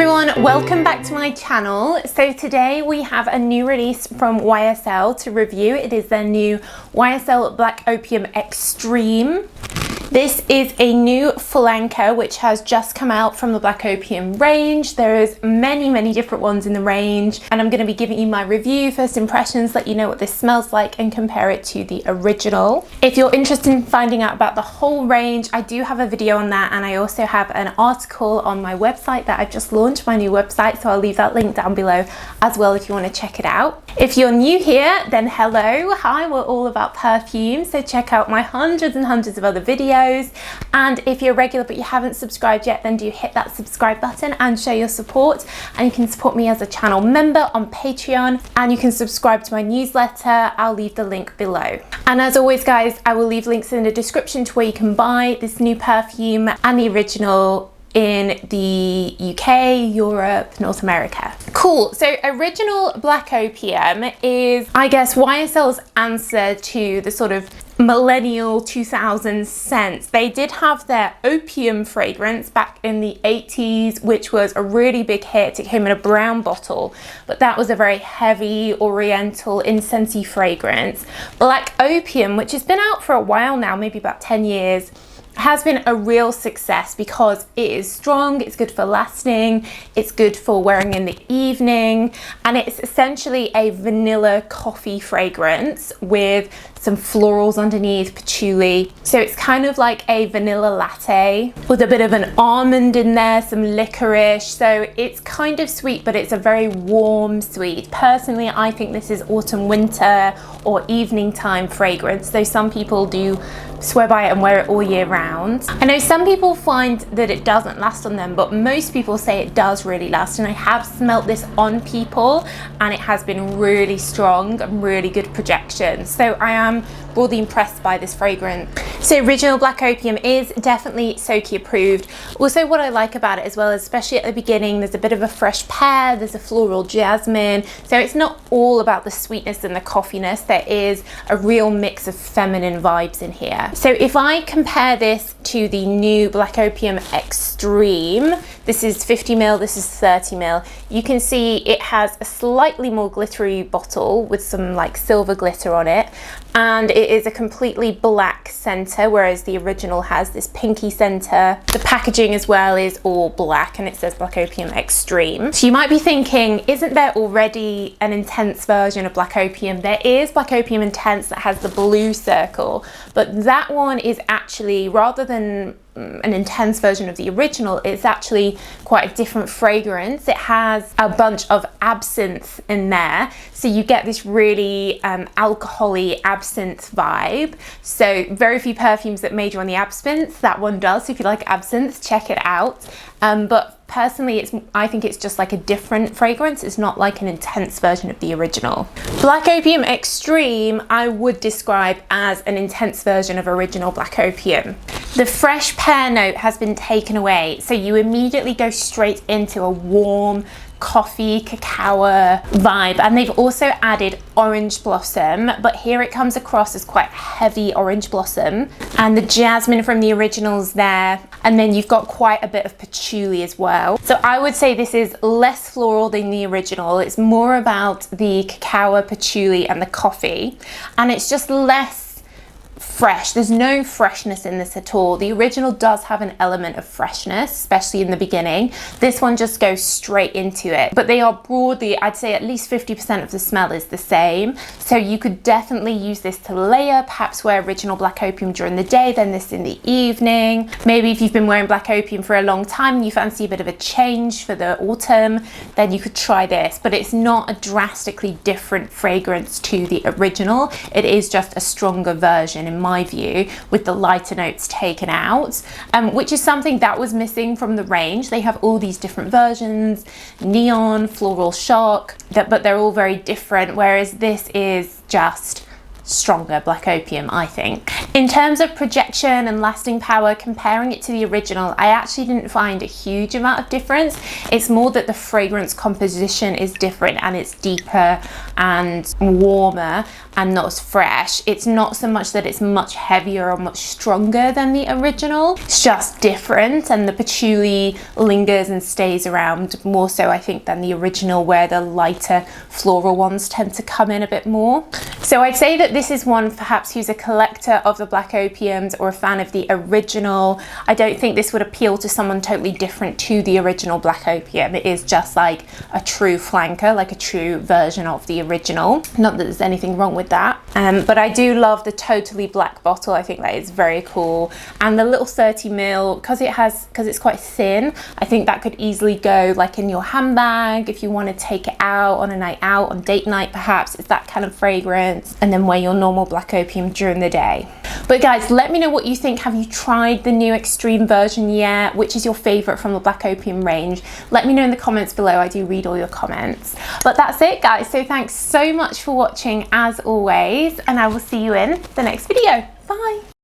everyone, welcome back to my channel. So today we have a new release from YSL to review. It is their new YSL Black Opium Extreme. This is a new flanker which has just come out from the Black Opium range. There is many different ones in the range, and I'm going to be giving you my review, first impressions, let you know what this smells like and compare it to the original. If you're interested in finding out about the whole range, I do have a video on that, and I also have an article on my website that I've just launched, my new website, so I'll leave that link down below as well if you want to check it out. If you're new here, then hello, hi, we're all about perfume, so check out my hundreds and hundreds of other videos. And if you're regular but you haven't subscribed yet, then do hit that subscribe button and show your support. And you can support me as a channel member on Patreon, and you can subscribe to my newsletter. I'll leave the link below. And as always guys, I will leave links in the description to where you can buy this new perfume and the original in the UK, Europe, North America. Cool, so original Black Opium is, I guess, YSL's answer to the sort of millennial 2000s scents. They did have their Opium fragrance back in the 80s, which was a really big hit. It came in a brown bottle, but that was a very heavy oriental incensey fragrance. Black Opium, which has been out for a while now, maybe about 10 years, has been a real success because it is strong, it's good for lasting, it's good for wearing in the evening, and it's essentially a vanilla coffee fragrance with some florals underneath, patchouli. So it's kind of like a vanilla latte with a bit of an almond in there, some licorice. So it's kind of sweet, but it's a very warm sweet. Personally, I think this is autumn, winter, or evening time fragrance, though some people do swear by it and wear it all year round. I know some people find that it doesn't last on them, but most people say it does really last, and I have smelt this on people and it has been really strong and really good projection. So I am broadly impressed by this fragrance. So original Black Opium is definitely Soki approved. Also, what I like about it as well, especially at the beginning, there's a bit of a fresh pear, there's a floral jasmine, so it's not all about the sweetness and the coffeeness. There is a real mix of feminine vibes in here. So if I compare this to the new Black Opium Extreme, this is 50ml, this is 30ml, you can see it has a slightly more glittery bottle with some like silver glitter on it, and it is a completely black center, whereas the original has this pinky center. The packaging as well is all black, and it says Black Opium Extreme. So you might be thinking, isn't there already an intense version of Black Opium? There is Black Opium Intense that has the blue circle, but that one is actually, rather than an intense version of the original, it's actually quite a different fragrance. It has a bunch of absinthe in there, so you get this really alcohol-y absinthe vibe. So very few perfumes that major on the absinthe. That one does, so if you like absinthe, check it out. But personally, I think it's just like a different fragrance. It's not like an intense version of the original. Black Opium Extreme I would describe as an intense version of original Black Opium. The fresh pear note has been taken away, so you immediately go straight into a warm coffee cacao vibe, and they've also added orange blossom, but here it comes across as quite heavy orange blossom, and the jasmine from the originals there, and then you've got quite a bit of patchouli as well. So I would say this is less floral than the original. It's more about the cacao, patchouli and the coffee, and it's just less fresh. There's no freshness in this at all. The original does have an element of freshness, especially in the beginning. This one just goes straight into it, but they are broadly, I'd say at least 50% of the smell is the same. So you could definitely use this to layer, perhaps wear original Black Opium during the day, then this in the evening. Maybe if you've been wearing Black Opium for a long time and you fancy a bit of a change for the autumn, then you could try this, but it's not a drastically different fragrance to the original. It is just a stronger version in my view, with the lighter notes taken out, which is something that was missing from the range. They have all these different versions, neon, floral shock, but they're all very different, whereas this is just stronger Black Opium, I think. In terms of projection and lasting power, comparing it to the original, I actually didn't find a huge amount of difference. It's more that the fragrance composition is different and it's deeper and warmer and not as fresh. It's not so much that it's much heavier or much stronger than the original. It's just different, and the patchouli lingers and stays around more so, I think, than the original, where the lighter floral ones tend to come in a bit more. So I'd say that this is one perhaps who's a collector of the Black Opiums or a fan of the original. I don't think this would appeal to someone totally different to the original Black Opium. It is just like a true flanker, like a true version of the original. Not that there's anything wrong with that, but I do love the totally black bottle. I think that is very cool, and the little 30 ml, because it's quite thin, I think that could easily go like in your handbag if you want to take it out on a night out, on date night perhaps. It's that kind of fragrance, and then wear your normal Black Opium during the day. But guys, let me know what you think. Have you tried the new extreme version yet? Which is your favorite from the Black Opium range? Let me know in the comments below. I do read all your comments. But that's it, guys. So thanks so much for watching as always, and I will see you in the next video. Bye.